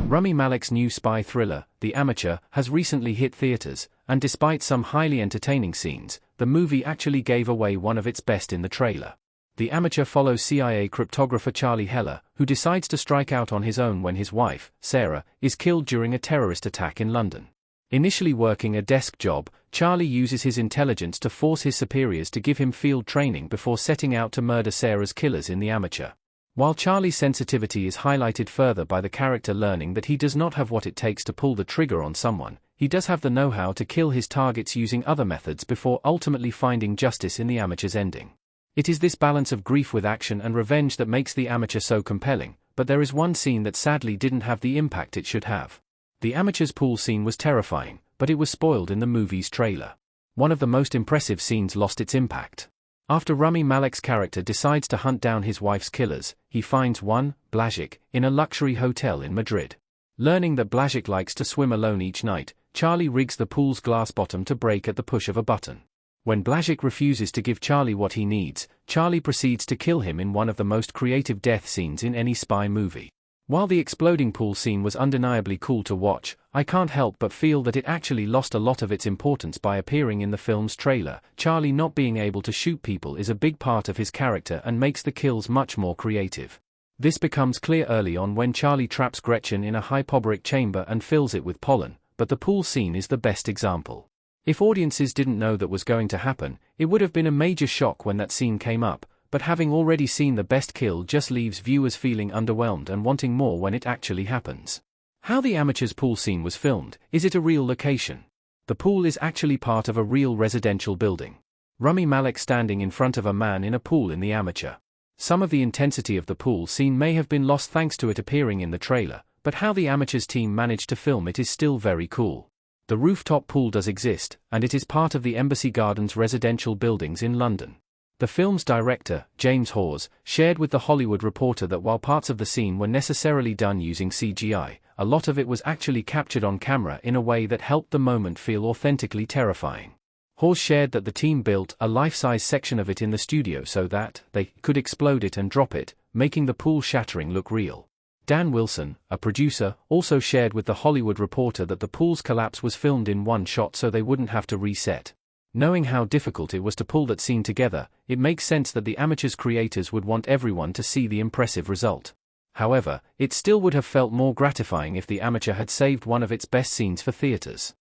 Rami Malek's new spy thriller, The Amateur, has recently hit theaters, and despite some highly entertaining scenes, the movie actually gave away one of its best in the trailer. The Amateur follows CIA cryptographer Charlie Heller, who decides to strike out on his own when his wife, Sarah, is killed during a terrorist attack in London. Initially working a desk job, Charlie uses his intelligence to force his superiors to give him field training before setting out to murder Sarah's killers in The Amateur. While Charlie's sensitivity is highlighted further by the character learning that he does not have what it takes to pull the trigger on someone, he does have the know-how to kill his targets using other methods before ultimately finding justice in The Amateur's ending. It is this balance of grief with action and revenge that makes The Amateur so compelling, but there is one scene that sadly didn't have the impact it should have. The Amateur's pool scene was terrifying, but it was spoiled in the movie's trailer. One of the most impressive scenes lost its impact. After Rami Malek's character decides to hunt down his wife's killers, he finds one, Blažic, in a luxury hotel in Madrid. Learning that Blažic likes to swim alone each night, Charlie rigs the pool's glass bottom to break at the push of a button. When Blažic refuses to give Charlie what he needs, Charlie proceeds to kill him in one of the most creative death scenes in any spy movie. While the exploding pool scene was undeniably cool to watch, I can't help but feel that it actually lost a lot of its importance by appearing in the film's trailer. Charlie not being able to shoot people is a big part of his character and makes the kills much more creative. This becomes clear early on when Charlie traps Gretchen in a hypobaric chamber and fills it with pollen, but the pool scene is the best example. If audiences didn't know that was going to happen, it would have been a major shock when that scene came up, but having already seen the best kill just leaves viewers feeling underwhelmed and wanting more when it actually happens. How The Amateur's pool scene was filmed. Is it a real location? The pool is actually part of a real residential building. Rami Malek standing in front of a man in a pool in The Amateur. Some of the intensity of the pool scene may have been lost thanks to it appearing in the trailer, but how The Amateur's team managed to film it is still very cool. The rooftop pool does exist, and it is part of the Embassy Gardens residential buildings in London. The film's director, James Hawes, shared with The Hollywood Reporter that while parts of the scene were necessarily done using CGI, a lot of it was actually captured on camera in a way that helped the moment feel authentically terrifying. Hawes shared that the team built a life-size section of it in the studio so that they could explode it and drop it, making the pool shattering look real. Dan Wilson, a producer, also shared with The Hollywood Reporter that the pool's collapse was filmed in one shot so they wouldn't have to reset. Knowing how difficult it was to pull that scene together, it makes sense that The Amateur's creators would want everyone to see the impressive result. However, it still would have felt more gratifying if The Amateur had saved one of its best scenes for theaters.